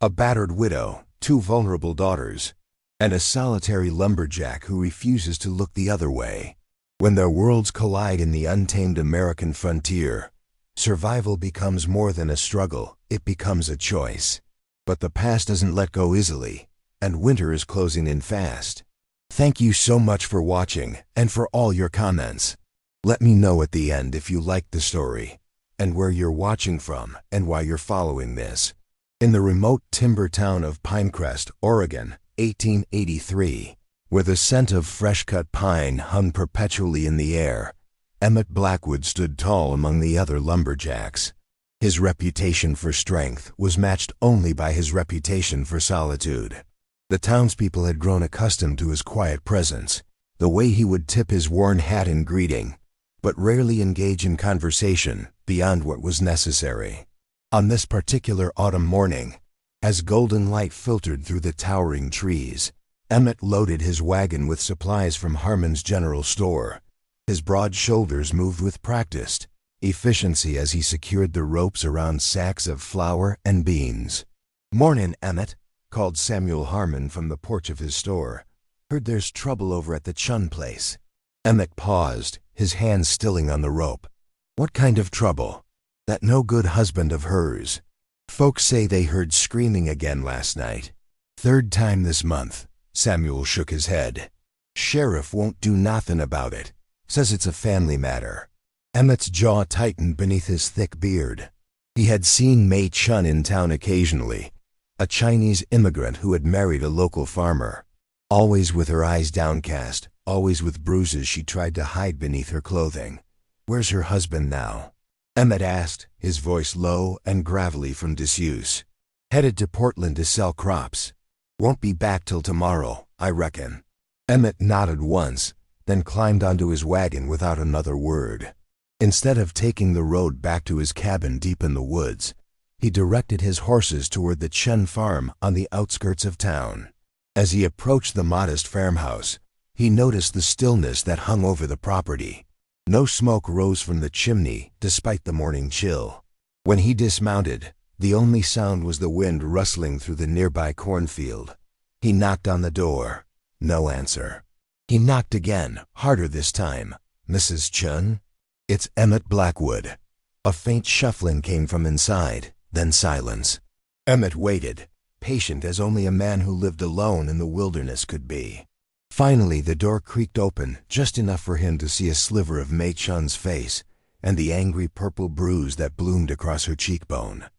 A battered widow, two vulnerable daughters, and a solitary lumberjack who refuses to look the other way. When their worlds collide in the untamed American frontier, survival becomes more than a struggle, it becomes a choice. But the past doesn't let go easily, and winter is closing in fast. Thank you so much for watching and for all your comments. Let me know at the end if you liked the story, and where you're watching from and why you're following this. In the remote timber town of Pinecrest, Oregon, 1883, where the scent of fresh-cut pine hung perpetually in the air, Emmett Blackwood stood tall among the other lumberjacks. His reputation for strength was matched only by his reputation for solitude. The townspeople had grown accustomed to his quiet presence, the way he would tip his worn hat in greeting, but rarely engage in conversation beyond what was necessary. On this particular autumn morning, as golden light filtered through the towering trees, Emmett loaded his wagon with supplies from Harmon's General Store. His broad shoulders moved with practiced efficiency as he secured the ropes around sacks of flour and beans. "Mornin', Emmett," called Samuel Harmon from the porch of his store. "Heard there's trouble over at the Chun place." Emmett paused, his hands stilling on the rope. "What kind of trouble?" "That no good husband of hers. Folks say they heard screaming again last night. Third time this month." Samuel shook his head. "Sheriff won't do nothin' about it. Says it's a family matter." Emmett's jaw tightened beneath his thick beard. He had seen May Chun in town occasionally, a Chinese immigrant who had married a local farmer. Always with her eyes downcast, always with bruises she tried to hide beneath her clothing. "Where's her husband now?" Emmett asked, his voice low and gravelly from disuse. "Headed to Portland to sell crops. Won't be back till tomorrow, I reckon." Emmett nodded once, then climbed onto his wagon without another word. Instead of taking the road back to his cabin deep in the woods, he directed his horses toward the Chun farm on the outskirts of town. As he approached the modest farmhouse, he noticed the stillness that hung over the property. No smoke rose from the chimney despite the morning chill. When he dismounted, the only sound was the wind rustling through the nearby cornfield. He knocked on the door. No answer. He knocked again, harder this time. "Mrs. Chun?" "It's Emmett Blackwood." A faint shuffling came from inside, then silence. Emmett waited, patient as only a man who lived alone in the wilderness could be. Finally, the door creaked open just enough for him to see a sliver of May Chun's face and the angry purple bruise that bloomed across her cheekbone.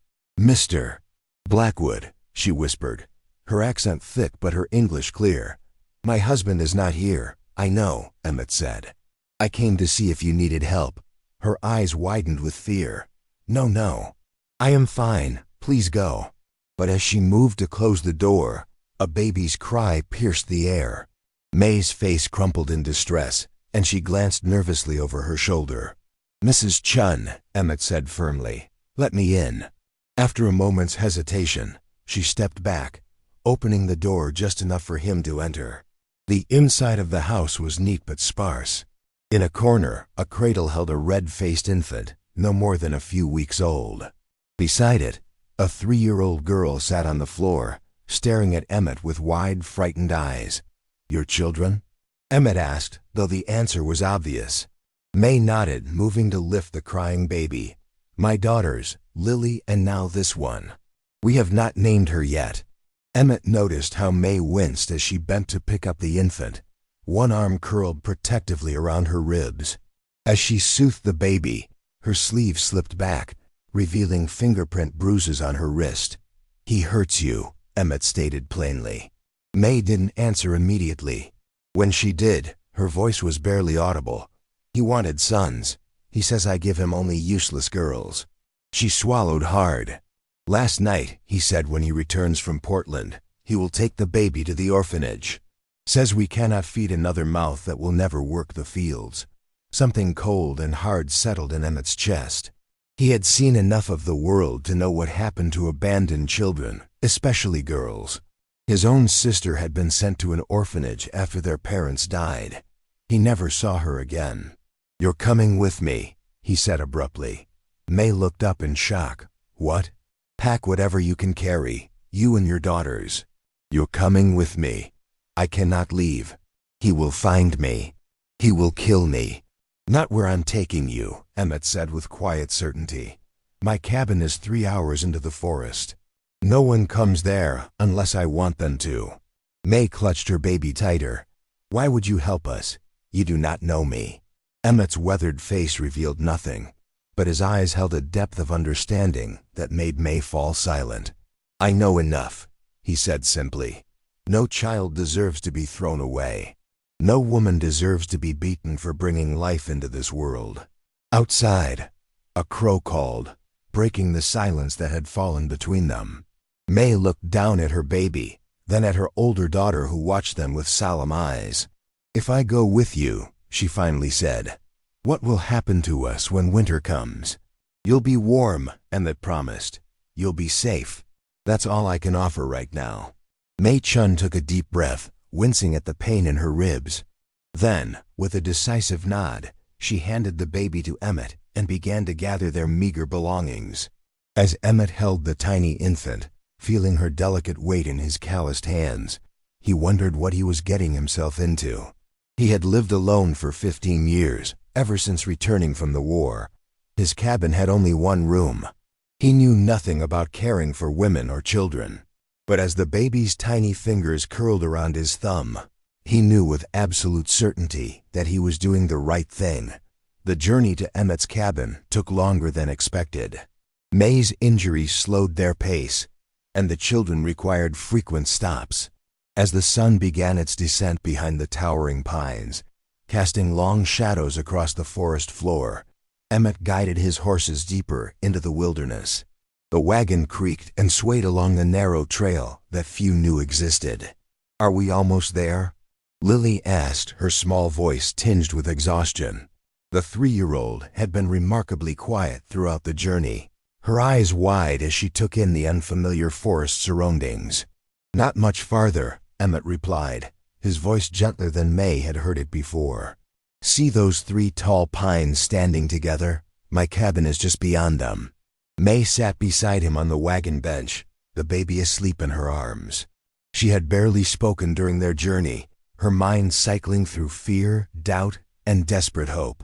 "Mr. Blackwood," she whispered, her accent thick but her English clear. "My husband is not here, I know," Emmett said. "I came to see if you needed help." Her eyes widened with fear. No. I am fine, please go." But as she moved to close the door, a baby's cry pierced the air. May's face crumpled in distress, and she glanced nervously over her shoulder. "Mrs. Chun," Emmett said firmly, "let me in." After a moment's hesitation, she stepped back, opening the door just enough for him to enter. The inside of the house was neat but sparse. In a corner, a cradle held a red-faced infant, no more than a few weeks old. Beside it, a 3-year-old girl sat on the floor, staring at Emmett with wide, frightened eyes. "Your children?" Emmett asked, though the answer was obvious. May nodded, moving to lift the crying baby. "My daughters, Lily and now this one. We have not named her yet." Emmett noticed how May winced as she bent to pick up the infant, one arm curled protectively around her ribs. As she soothed the baby, her sleeve slipped back, revealing fingerprint bruises on her wrist. "He hurts you," Emmett stated plainly. May didn't answer immediately. When she did, her voice was barely audible. "He wanted sons. He says I give him only useless girls." She swallowed hard. "Last night," he said when he returns from Portland, "he will take the baby to the orphanage. Says we cannot feed another mouth that will never work the fields." Something cold and hard settled in Emmett's chest. He had seen enough of the world to know what happened to abandoned children, especially girls. His own sister had been sent to an orphanage after their parents died. He never saw her again. "You're coming with me," he said abruptly. May looked up in shock. "What?" "Pack whatever you can carry," You and your daughters. You're coming with me. I cannot leave. He will find me. He will kill me. Not where I'm taking you, Emmett said with quiet certainty. My cabin is 3 hours into the forest. No one comes there unless I want them to. May clutched her baby tighter. Why would you help us? You do not know me. Emmett's weathered face revealed nothing, but his eyes held a depth of understanding that made May fall silent. I know enough, he said simply. No child deserves to be thrown away. No woman deserves to be beaten for bringing life into this world. Outside, a crow called, breaking the silence that had fallen between them. May looked down at her baby, then at her older daughter who watched them with solemn eyes. If I go with you, she finally said, what will happen to us when winter comes? You'll be warm, Emmett promised. You'll be safe. That's all I can offer right now. May Chun took a deep breath, wincing at the pain in her ribs. Then, with a decisive nod, she handed the baby to Emmett and began to gather their meager belongings. As Emmett held the tiny infant, feeling her delicate weight in his calloused hands, he wondered what he was getting himself into. He had lived alone for 15 years, ever since returning from the war. His cabin had only one room. He knew nothing about caring for women or children. But as the baby's tiny fingers curled around his thumb, he knew with absolute certainty that he was doing the right thing. The journey to Emmett's cabin took longer than expected. May's injuries slowed their pace, and the children required frequent stops. As the sun began its descent behind the towering pines, casting long shadows across the forest floor, Emmett guided his horses deeper into the wilderness. The wagon creaked and swayed along the narrow trail that few knew existed. Are we almost there? Lily asked, her small voice tinged with exhaustion. The 3-year-old had been remarkably quiet throughout the journey, her eyes wide as she took in the unfamiliar forest surroundings. Not much farther, Emmett replied, his voice gentler than May had heard it before. See those 3 tall pines standing together? My cabin is just beyond them. May sat beside him on the wagon bench, the baby asleep in her arms. She had barely spoken during their journey, her mind cycling through fear, doubt, and desperate hope.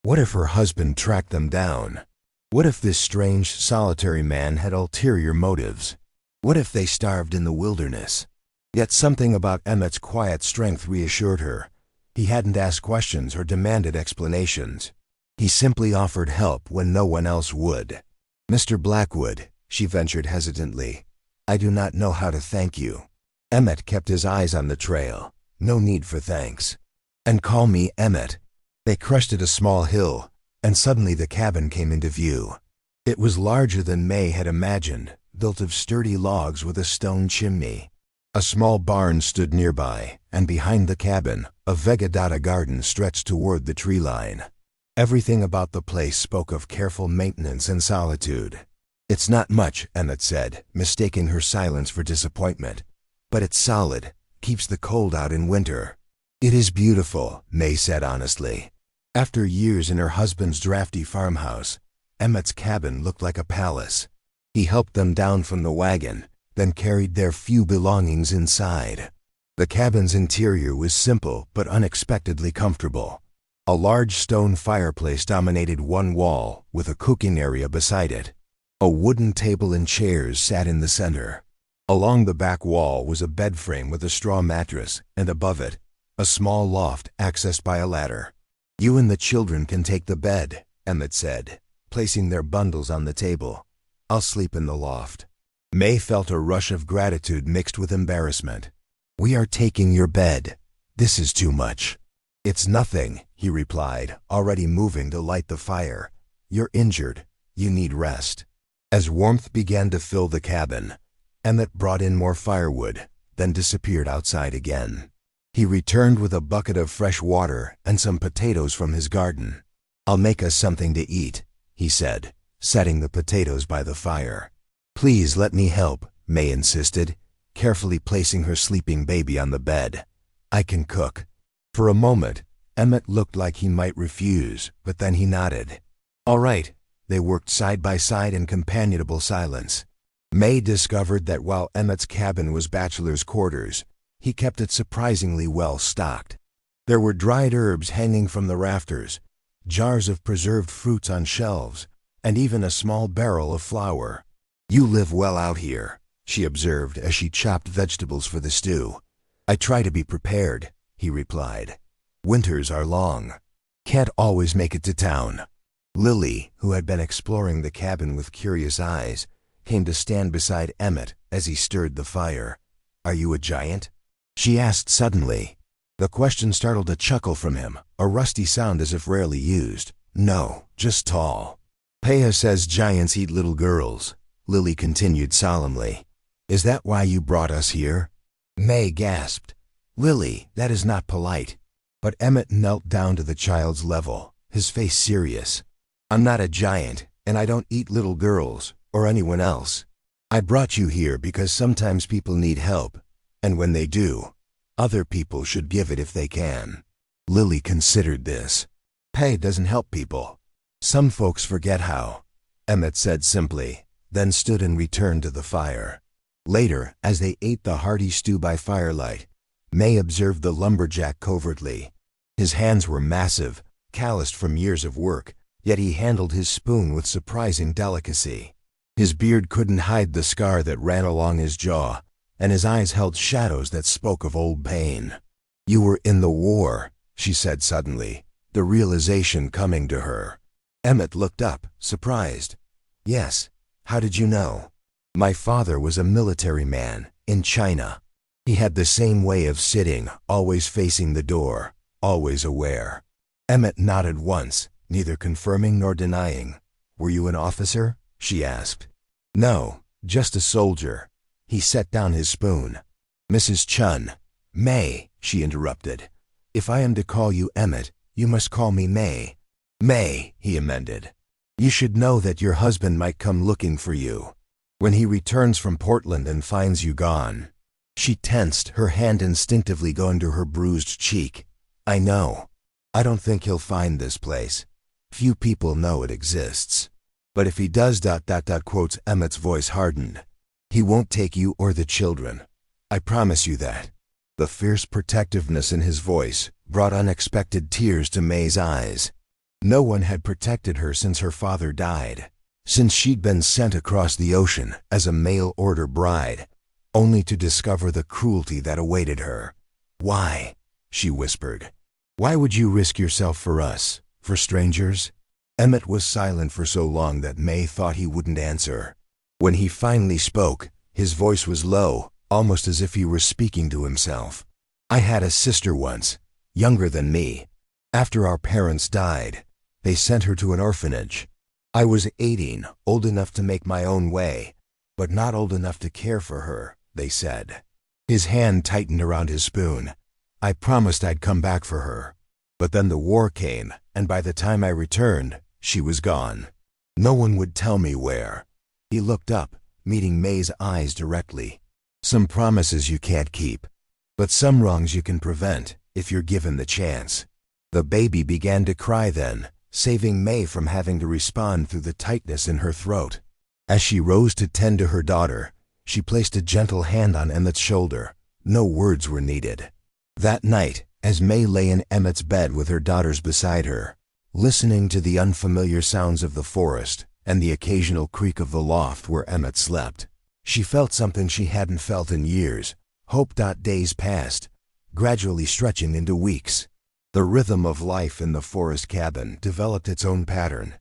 What if her husband tracked them down? What if this strange, solitary man had ulterior motives? What if they starved in the wilderness? Yet something about Emmett's quiet strength reassured her. He hadn't asked questions or demanded explanations. He simply offered help when no one else would. Mr. Blackwood, she ventured hesitantly, I do not know how to thank you. Emmett kept his eyes on the trail. No need for thanks. And call me Emmett. They crested a small hill, and suddenly the cabin came into view. It was larger than May had imagined, built of sturdy logs with a stone chimney. A small barn stood nearby, and behind the cabin, a Vegadata garden stretched toward the tree line. Everything about the place spoke of careful maintenance and solitude. It's not much, Emmett said, mistaking her silence for disappointment. But it's solid, keeps the cold out in winter. It is beautiful, May said honestly. After years in her husband's drafty farmhouse, Emmett's cabin looked like a palace. He helped them down from the wagon, then carried their few belongings inside. The cabin's interior was simple but unexpectedly comfortable. A large stone fireplace dominated one wall, with a cooking area beside it. A wooden table and chairs sat in the center. Along the back wall was a bed frame with a straw mattress, and above it, a small loft accessed by a ladder. You and the children can take the bed, Emmett said, placing their bundles on the table. I'll sleep in the loft. May felt a rush of gratitude mixed with embarrassment. We are taking your bed. This is too much. It's nothing, he replied, already moving to light the fire. You're injured. You need rest. As warmth began to fill the cabin, Emmett brought in more firewood, then disappeared outside again. He returned with a bucket of fresh water and some potatoes from his garden. I'll make us something to eat, he said, setting the potatoes by the fire. Please let me help, May insisted, carefully placing her sleeping baby on the bed. I can cook. For a moment, Emmett looked like he might refuse, but then he nodded. All right. They worked side by side in companionable silence. May discovered that while Emmett's cabin was bachelor's quarters, he kept it surprisingly well stocked. There were dried herbs hanging from the rafters, jars of preserved fruits on shelves, and even a small barrel of flour. "You live well out here," she observed as she chopped vegetables for the stew. "I try to be prepared," he replied. "Winters are long. Can't always make it to town." Lily, who had been exploring the cabin with curious eyes, came to stand beside Emmett as he stirred the fire. "Are you a giant?" she asked suddenly. The question startled a chuckle from him, a rusty sound as if rarely used. "No, just tall." "Paya says giants eat little girls," Lily continued solemnly. "Is that why you brought us here?" May gasped. "Lily, that is not polite." But Emmett knelt down to the child's level, his face serious. "I'm not a giant, and I don't eat little girls, or anyone else. I brought you here because sometimes people need help, and when they do, other people should give it if they can." Lily considered this. "Pay doesn't help people. Some folks forget how," Emmett said simply, then stood and returned to the fire. Later, as they ate the hearty stew by firelight, May observed the lumberjack covertly. His hands were massive, calloused from years of work, yet he handled his spoon with surprising delicacy. His beard couldn't hide the scar that ran along his jaw, and his eyes held shadows that spoke of old pain. "You were in the war," she said suddenly, the realization coming to her. Emmett looked up, surprised. "Yes. How did you know?" "My father was a military man, in China. He had the same way of sitting, always facing the door, always aware." Emmett nodded once, neither confirming nor denying. "Were you an officer?" she asked. "No, just a soldier." He set down his spoon. "Mrs. Chun." "May," she interrupted. "If I am to call you Emmett, you must call me May." "May," he amended. "You should know that your husband might come looking for you when he returns from Portland and finds you gone." She tensed, her hand instinctively going to her bruised cheek. "I know. I don't think he'll find this place. Few people know it exists. But if he does ... quotes Emmett's voice hardened. "He won't take you or the children. I promise you that." The fierce protectiveness in his voice brought unexpected tears to May's eyes. No one had protected her since her father died, since she'd been sent across the ocean as a mail-order bride, only to discover the cruelty that awaited her. "Why?" she whispered. "Why would you risk yourself for us, for strangers?" Emmett was silent for so long that May thought he wouldn't answer. When he finally spoke, his voice was low, almost as if he were speaking to himself. "I had a sister once, younger than me. After our parents died, they sent her to an orphanage. I was 18, old enough to make my own way, but not old enough to care for her, they said." His hand tightened around his spoon. "I promised I'd come back for her. But then the war came, and by the time I returned, she was gone. No one would tell me where." He looked up, meeting May's eyes directly. "Some promises you can't keep, but some wrongs you can prevent if you're given the chance." The baby began to cry then, saving May from having to respond through the tightness in her throat. As she rose to tend to her daughter, she placed a gentle hand on Emmett's shoulder. No words were needed. That night, as May lay in Emmett's bed with her daughters beside her, listening to the unfamiliar sounds of the forest and the occasional creak of the loft where Emmett slept, she felt something she hadn't felt in years. Hope. Days passed, gradually stretching into weeks. The rhythm of life in the forest cabin developed its own pattern.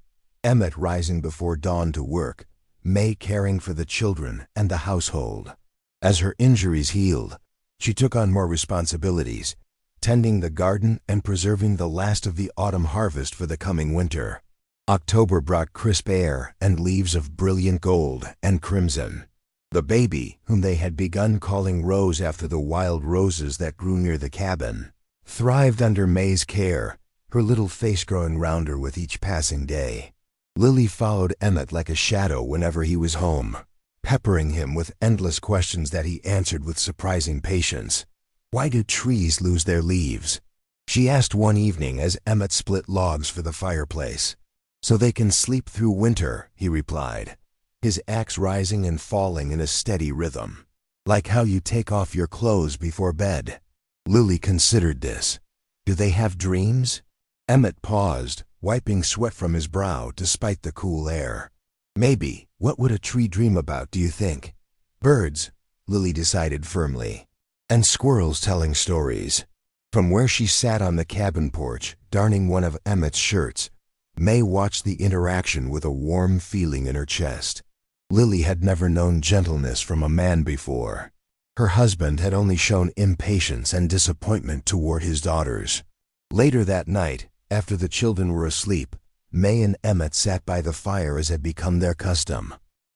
Emmett rising before dawn to work, May caring for the children and the household. As her injuries healed, she took on more responsibilities, tending the garden and preserving the last of the autumn harvest for the coming winter. October brought crisp air and leaves of brilliant gold and crimson. The baby, whom they had begun calling Rose after the wild roses that grew near the cabin, thrived under May's care, her little face growing rounder with each passing day. Lily followed Emmett like a shadow whenever he was home, peppering him with endless questions that he answered with surprising patience. "Why do trees lose their leaves?" she asked one evening as Emmett split logs for the fireplace. "So they can sleep through winter," he replied. his axe rising and falling in a steady rhythm. Like how you take off your clothes before bed. Lily considered this. Do they have dreams? Emmett paused, wiping sweat from his brow despite the cool air. Maybe. What would a tree dream about, do you think? Birds, Lily decided firmly. And squirrels telling stories. From where she sat on the cabin porch, darning one of Emmett's shirts, May watched the interaction with a warm feeling in her chest. Lily had never known gentleness from a man before. Her husband had only shown impatience and disappointment toward his daughters. Later that night, after the children were asleep, May and Emmett sat by the fire as had become their custom.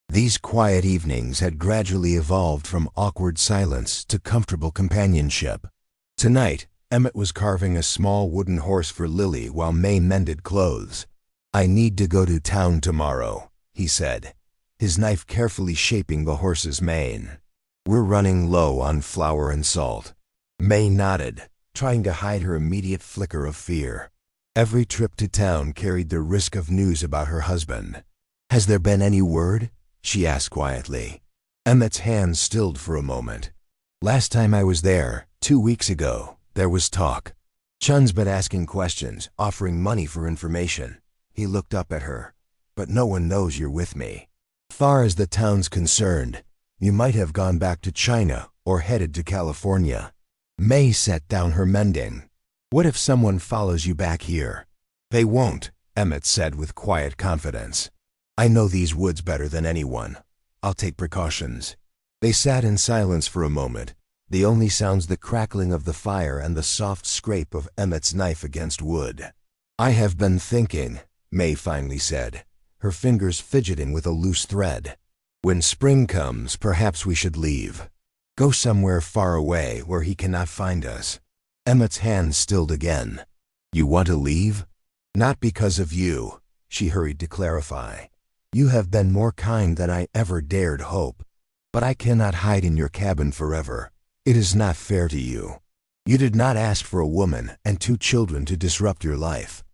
These quiet evenings had gradually evolved from awkward silence to comfortable companionship. Tonight, Emmett was carving a small wooden horse for Lily while May mended clothes. "I need to go to town tomorrow," he said, his knife carefully shaping the horse's mane. "We're running low on flour and salt." May nodded, trying to hide her immediate flicker of fear. Every trip to town carried the risk of news about her husband. "Has there been any word?" she asked quietly. Emmett's hands stilled for a moment. "Last time I was there, 2 weeks ago, there was talk. Chun's been asking questions, offering money for information." He looked up at her. "But no one knows you're with me. Far as the town's concerned, you might have gone back to China or headed to California." May set down her mending. "What if someone follows you back here?" "They won't," Emmett said with quiet confidence. "I know these woods better than anyone. I'll take precautions." They sat in silence for a moment, the only sounds the crackling of the fire and the soft scrape of Emmett's knife against wood. "I have been thinking," May finally said, her fingers fidgeting with a loose thread. "When spring comes, perhaps we should leave. Go somewhere far away where he cannot find us." Emmett's hand stilled again. "You want to leave?" "Not because of you," she hurried to clarify. "You have been more kind than I ever dared hope. But I cannot hide in your cabin forever. It is not fair to you. You did not ask for a woman and 2 children to disrupt your life."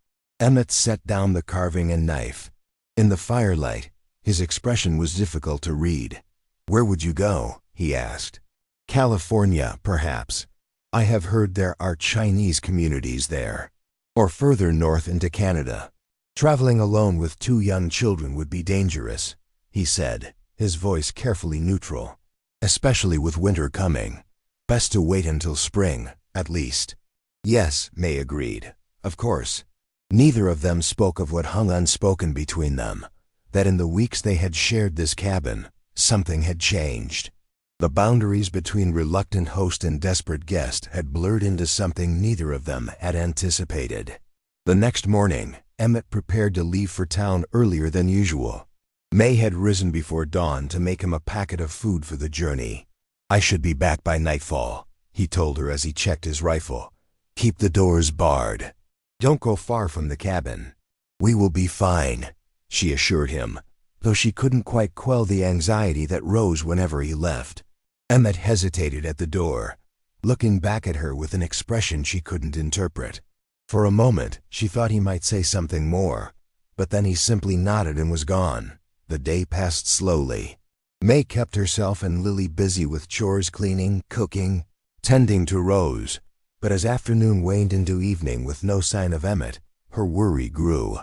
Emmett set down the carving and knife. In the firelight, his expression was difficult to read. "Where would you go?" he asked. "California, perhaps. I have heard there are Chinese communities there. Or further north into Canada. Traveling alone with 2 young children would be dangerous," he said, his voice carefully neutral. "Especially with winter coming. Best to wait until spring, at least." "Yes," May agreed. "Of course." Neither of them spoke of what hung unspoken between them, that in the weeks they had shared this cabin, something had changed. The boundaries between reluctant host and desperate guest had blurred into something neither of them had anticipated. The next morning, Emmett prepared to leave for town earlier than usual. May had risen before dawn to make him a packet of food for the journey. "I should be back by nightfall," he told her as he checked his rifle. "Keep the doors barred. Don't go far from the cabin." "We will be fine," she assured him, though she couldn't quite quell the anxiety that rose whenever he left. Emmett hesitated at the door, looking back at her with an expression she couldn't interpret. For a moment, she thought he might say something more, but then he simply nodded and was gone. The day passed slowly. May kept herself and Lily busy with chores, cleaning, cooking, tending to Rose, but as afternoon waned into evening with no sign of Emmett, her worry grew.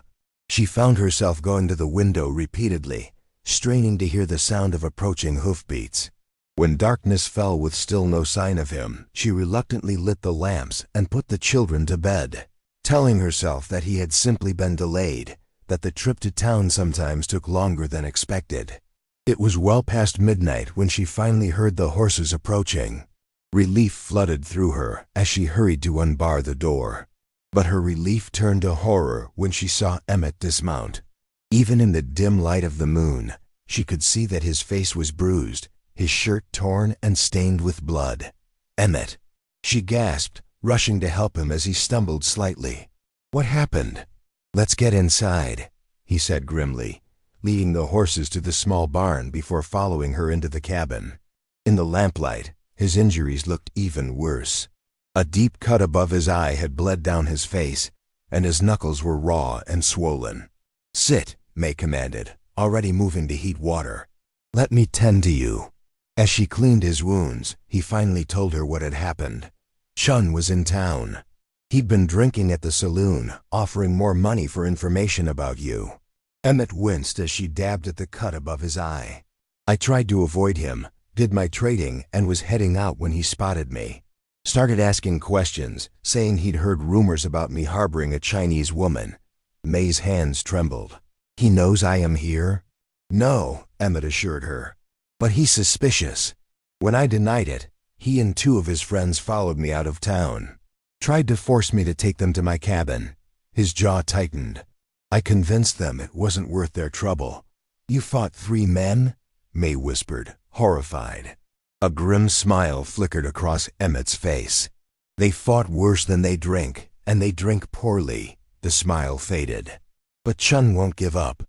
She found herself going to the window repeatedly, straining to hear the sound of approaching hoofbeats. When darkness fell with still no sign of him, she reluctantly lit the lamps and put the children to bed, telling herself that he had simply been delayed, that the trip to town sometimes took longer than expected. It was well past midnight when she finally heard the horses approaching. Relief flooded through her as she hurried to unbar the door. But her relief turned to horror when she saw Emmett dismount. Even in the dim light of the moon, she could see that his face was bruised, his shirt torn and stained with blood. "Emmett!" she gasped, rushing to help him as he stumbled slightly. "What happened?" "Let's get inside," he said grimly, leading the horses to the small barn before following her into the cabin. In the lamplight, his injuries looked even worse. A deep cut above his eye had bled down his face, and his knuckles were raw and swollen. "Sit," May commanded, already moving to heat water. "Let me tend to you." As she cleaned his wounds, he finally told her what had happened. Chun was in town. He'd been drinking at the saloon, offering more money for information about you. Emmett winced as she dabbed at the cut above his eye. "I tried to avoid him, did my trading, and was heading out when he spotted me. Started asking questions, saying he'd heard rumors about me harboring a Chinese woman." May's hands trembled. "He knows I am here?" "No," Emmett assured her. "But he's suspicious. When I denied it, he and 2 of his friends followed me out of town. Tried to force me to take them to my cabin." His jaw tightened. "I convinced them it wasn't worth their trouble." "You fought 3 men?" May whispered, horrified. A grim smile flickered across Emmett's face. "They fought worse than they drink, and they drink poorly." The smile faded. "But Chun won't give up.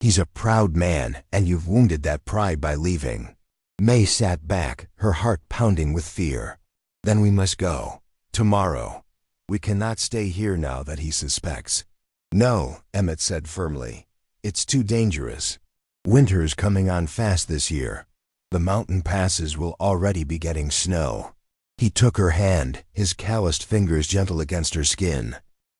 He's a proud man, and you've wounded that pride by leaving." May sat back, her heart pounding with fear. "Then we must go. Tomorrow. We cannot stay here now that he suspects." "No," Emmett said firmly. "It's too dangerous. Winter's coming on fast this year. The mountain passes will already be getting snow." He took her hand, his calloused fingers gentle against her skin.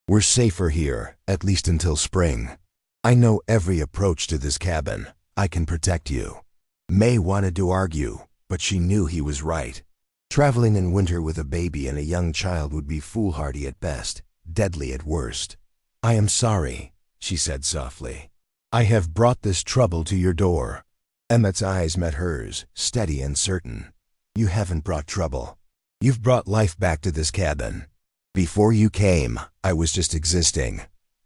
"We're safer here, at least until spring. I know every approach to this cabin. I can protect you." May wanted to argue, but she knew he was right. Traveling in winter with a baby and a young child would be foolhardy at best, deadly at worst. "I am sorry," she said softly. "I have brought this trouble to your door." Emmett's eyes met hers, steady and certain. "You haven't brought trouble. You've brought life back to this cabin. Before you came, I was just existing.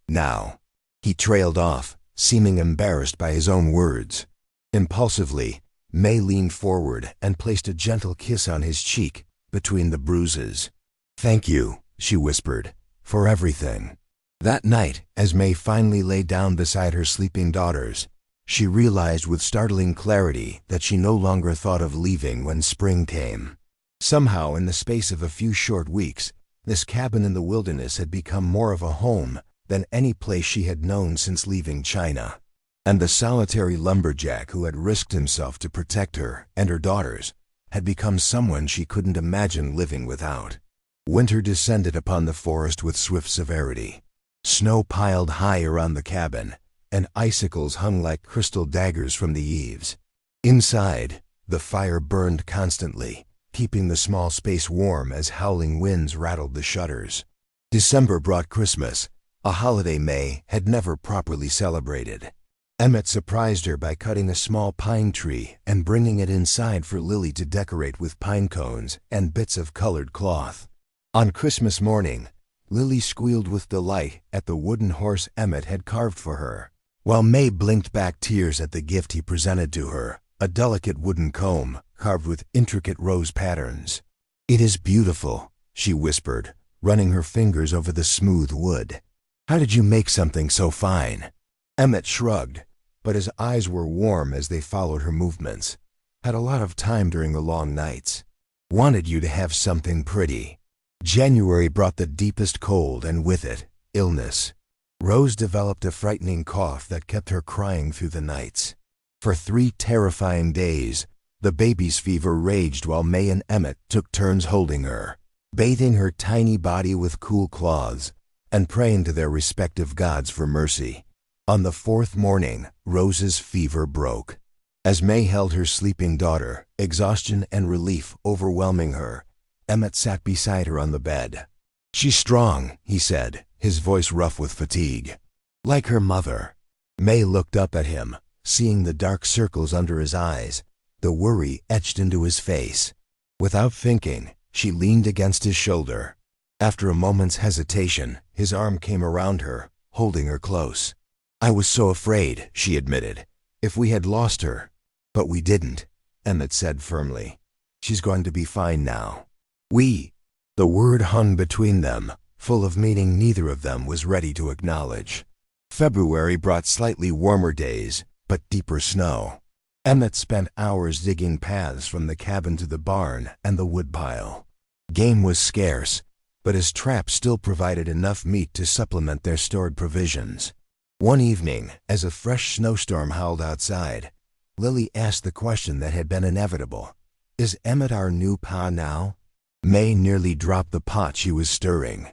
Now." He trailed off, seeming embarrassed by his own words. Impulsively, May leaned forward and placed a gentle kiss on his cheek, between the bruises. "Thank you," she whispered, "for everything." That night, as May finally lay down beside her sleeping daughters, she realized with startling clarity that she no longer thought of leaving when spring came. Somehow, in the space of a few short weeks, this cabin in the wilderness had become more of a home than any place she had known since leaving China. And the solitary lumberjack who had risked himself to protect her and her daughters had become someone she couldn't imagine living without. Winter descended upon the forest with swift severity. Snow piled high around the cabin, and icicles hung like crystal daggers from the eaves. Inside, the fire burned constantly, keeping the small space warm as howling winds rattled the shutters. December brought Christmas, a holiday May had never properly celebrated. Emmett surprised her by cutting a small pine tree and bringing it inside for Lily to decorate with pine cones and bits of colored cloth. On Christmas morning, Lily squealed with delight at the wooden horse Emmett had carved for her, while May blinked back tears at the gift he presented to her, a delicate wooden comb carved with intricate rose patterns. "It is beautiful," she whispered, running her fingers over the smooth wood. "How did you make something so fine?" Emmett shrugged, but his eyes were warm as they followed her movements. "Had a lot of time during the long nights. Wanted you to have something pretty." January brought the deepest cold and with it, illness. Rose developed a frightening cough that kept her crying through the nights. For 3 terrifying days, the baby's fever raged while May and Emmett took turns holding her, bathing her tiny body with cool cloths, and praying to their respective gods for mercy. On the 4th morning, Rose's fever broke. As May held her sleeping daughter, exhaustion and relief overwhelming her, Emmett sat beside her on the bed. "She's strong," he said, his voice rough with fatigue. "Like her mother." May looked up at him, seeing the dark circles under his eyes, the worry etched into his face. Without thinking, she leaned against his shoulder. After a moment's hesitation, his arm came around her, holding her close. "I was so afraid," she admitted, "if we had lost her. But we didn't," Emmett said firmly. "She's going to be fine now." "We." The word hung between them, full of meaning neither of them was ready to acknowledge. February brought slightly warmer days, but deeper snow. Emmett spent hours digging paths from the cabin to the barn and the woodpile. Game was scarce, but his traps still provided enough meat to supplement their stored provisions. One evening, as a fresh snowstorm howled outside, Lily asked the question that had been inevitable. Is Emmett our new pa now? May nearly dropped the pot she was stirring.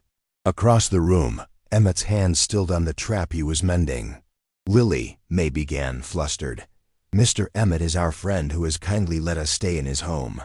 Across the room, Emmett's hand stilled on the trap he was mending. Lily, May began, flustered. Mr. Emmett is our friend who has kindly let us stay in his home.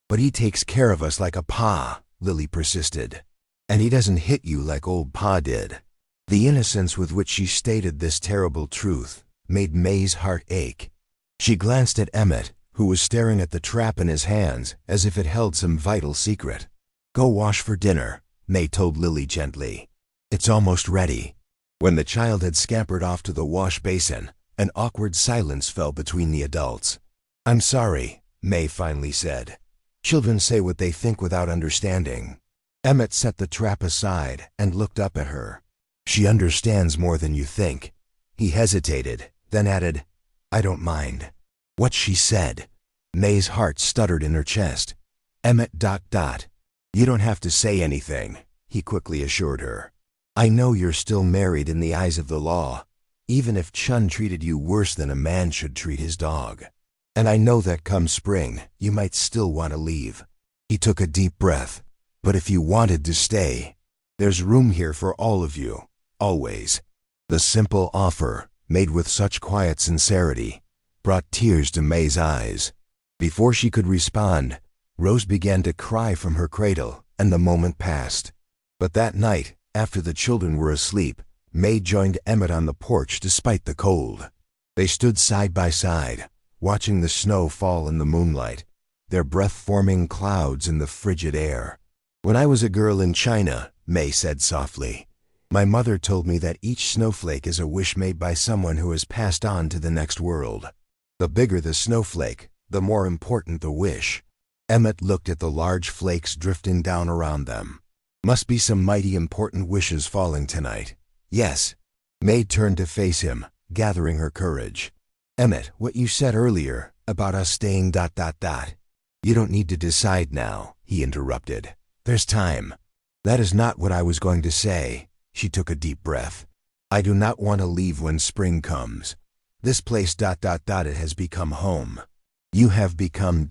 But he takes care of us like a pa, Lily persisted. And he doesn't hit you like old pa did. The innocence with which she stated this terrible truth made May's heart ache. She glanced at Emmett, who was staring at the trap in his hands as if it held some vital secret. Go wash for dinner, May told Lily gently. It's almost ready. When the child had scampered off to the wash basin, an awkward silence fell between the adults. I'm sorry, May finally said. Children say what they think without understanding. Emmett set the trap aside and looked up at her. She understands more than you think. He hesitated, then added, I don't mind. What she said. May's heart stuttered in her chest. Emmett ... You don't have to say anything, he quickly assured her. I know you're still married in the eyes of the law, even if Chun treated you worse than a man should treat his dog. And I know that come spring, you might still want to leave. He took a deep breath. But if you wanted to stay, there's room here for all of you, always. The simple offer, made with such quiet sincerity, brought tears to May's eyes. Before she could respond, Rose began to cry from her cradle, and the moment passed. But that night, after the children were asleep, May joined Emmett on the porch despite the cold. They stood side by side, watching the snow fall in the moonlight, their breath-forming clouds in the frigid air. When I was a girl in China, May said softly, my mother told me that each snowflake is a wish made by someone who has passed on to the next world. The bigger the snowflake, the more important the wish. Emmett looked at the large flakes drifting down around them. Must be some mighty important wishes falling tonight. Yes. May turned to face him, gathering her courage. Emmett, what you said earlier, about us staying ... You don't need to decide now, he interrupted. There's time. That is not what I was going to say. She took a deep breath. I do not want to leave when spring comes. This place ... it has become home. You have become ...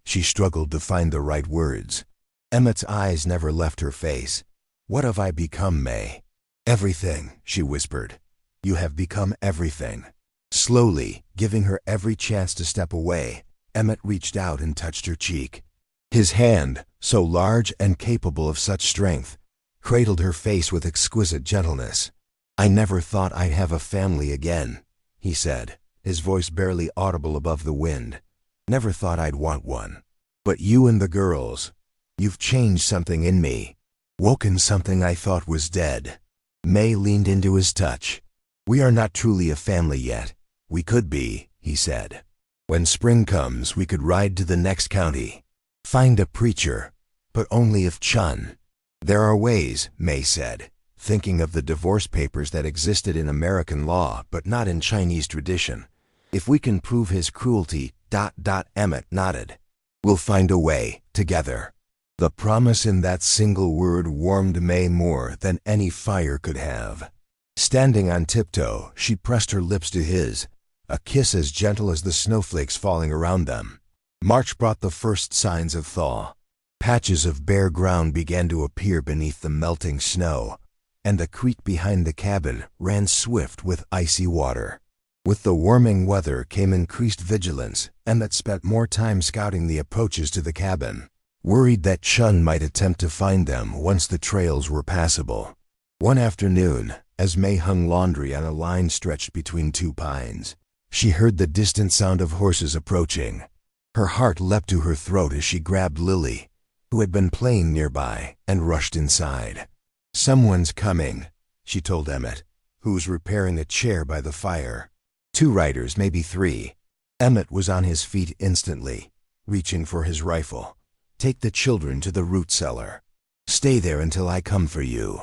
She struggled to find the right words. Emmett's eyes never left her face. What have I become, May? Everything, she whispered. You have become everything. Slowly, giving her every chance to step away, Emmett reached out and touched her cheek. His hand, so large and capable of such strength, cradled her face with exquisite gentleness. I never thought I'd have a family again, he said, his voice barely audible above the wind. Never thought I'd want one. But you and the girls, you've changed something in me, woken something I thought was dead. May leaned into his touch. We are not truly a family yet. We could be, he said. When spring comes, we could ride to the next county. Find a preacher, but only if Chun. There are ways, May said, thinking of the divorce papers that existed in American law but not in Chinese tradition. If we can prove his cruelty ... Emmett nodded. We'll find a way, together. The promise in that single word warmed May more than any fire could have. Standing on tiptoe, she pressed her lips to his, a kiss as gentle as the snowflakes falling around them. March brought the first signs of thaw. Patches of bare ground began to appear beneath the melting snow, and the creek behind the cabin ran swift with icy water. With the warming weather came increased vigilance, and that spent more time scouting the approaches to the cabin, worried that Chun might attempt to find them once the trails were passable. One afternoon, as May hung laundry on a line stretched between two pines, she heard the distant sound of horses approaching. Her heart leapt to her throat as she grabbed Lily, who had been playing nearby, and rushed inside. Someone's coming, she told Emmett, who was repairing a chair by the fire. 2 riders, maybe 3. Emmett was on his feet instantly, reaching for his rifle. Take the children to the root cellar. Stay there until I come for you.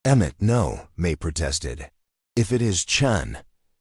Emmett, no, May protested. If it is Chun,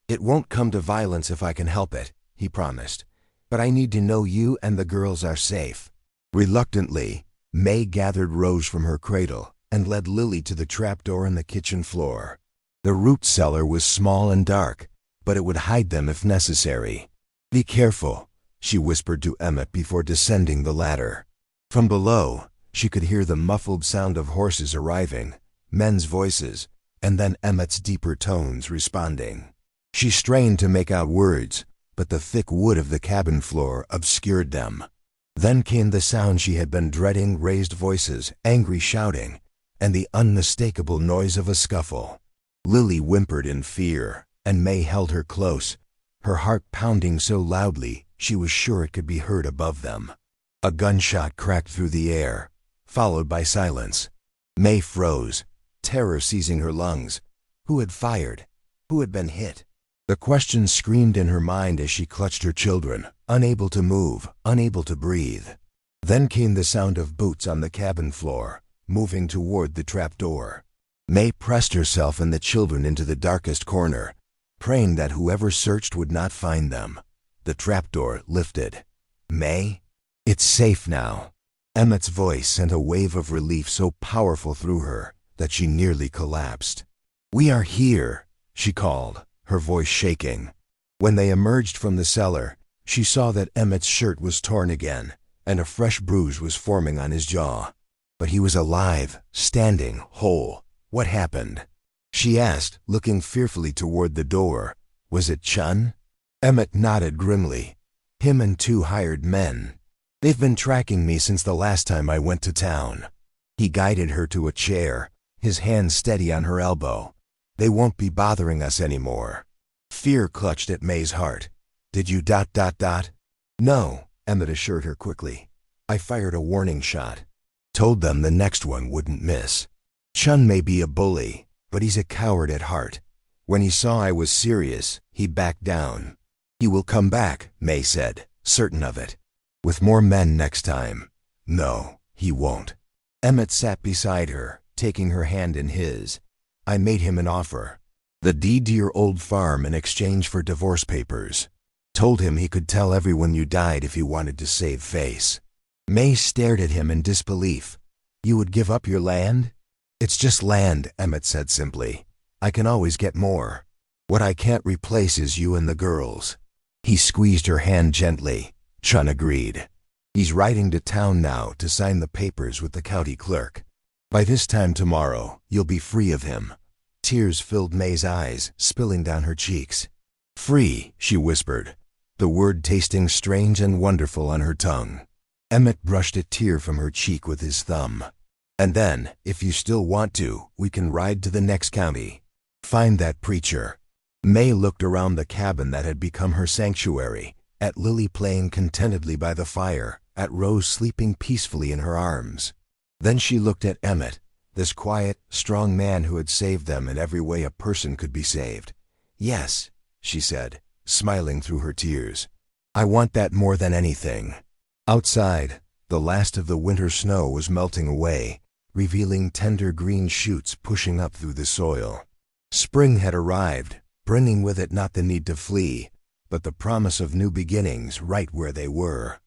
it won't come to violence if I can help it, he promised. But I need to know you and the girls are safe. Reluctantly, May gathered Rose from her cradle and led Lily to the trapdoor in the kitchen floor. The root cellar was small and dark, but it would hide them if necessary. "Be careful," she whispered to Emmett before descending the ladder. From below, she could hear the muffled sound of horses arriving, men's voices, and then Emmett's deeper tones responding. She strained to make out words, but the thick wood of the cabin floor obscured them. Then came the sound she had been dreading, raised voices, angry shouting, and the unmistakable noise of a scuffle. Lily whimpered in fear, and May held her close, her heart pounding so loudly she was sure it could be heard above them. A gunshot cracked through the air, followed by silence. May froze, terror seizing her lungs. Who had fired? Who had been hit? The question screamed in her mind as she clutched her children, unable to move, unable to breathe. Then came the sound of boots on the cabin floor, moving toward the trapdoor. May pressed herself and the children into the darkest corner, praying that whoever searched would not find them. The trapdoor lifted. "May, it's safe now." Emmett's voice sent a wave of relief so powerful through her that she nearly collapsed. "We are here," she called, her voice shaking. When they emerged from the cellar, she saw that Emmett's shirt was torn again, and a fresh bruise was forming on his jaw. But he was alive, standing, whole. "What happened?" she asked, looking fearfully toward the door. "Was it Chun?" Emmett nodded grimly. "Him and 2 hired men. They've been tracking me since the last time I went to town." He guided her to a chair, his hand steady on her elbow. "They won't be bothering us anymore." Fear clutched at May's heart. "Did you ... "No," Emmett assured her quickly. "I fired a warning shot. Told them the next one wouldn't miss. Chun may be a bully, but he's a coward at heart. When he saw I was serious, he backed down." "He will come back," May said, certain of it. "With more men next time." "No, he won't." Emmett sat beside her, taking her hand in his. "I made him an offer. The deed to your old farm in exchange for divorce papers. Told him he could tell everyone you died if he wanted to save face." May stared at him in disbelief. "You would give up your land?" "It's just land," Emmett said simply. "I can always get more. What I can't replace is you and the girls." He squeezed her hand gently. Chun agreed. "He's riding to town now to sign the papers with the county clerk. By this time tomorrow, you'll be free of him." Tears filled May's eyes, spilling down her cheeks. "Free," she whispered, the word tasting strange and wonderful on her tongue. Emmett brushed a tear from her cheek with his thumb. "And then, if you still want to, we can ride to the next county. Find that preacher." May looked around the cabin that had become her sanctuary, at Lily playing contentedly by the fire, at Rose sleeping peacefully in her arms. Then she looked at Emmett, this quiet, strong man who had saved them in every way a person could be saved. "Yes," she said, smiling through her tears. "I want that more than anything." Outside, the last of the winter snow was melting away, revealing tender green shoots pushing up through the soil. Spring had arrived, bringing with it not the need to flee, but the promise of new beginnings right where they were.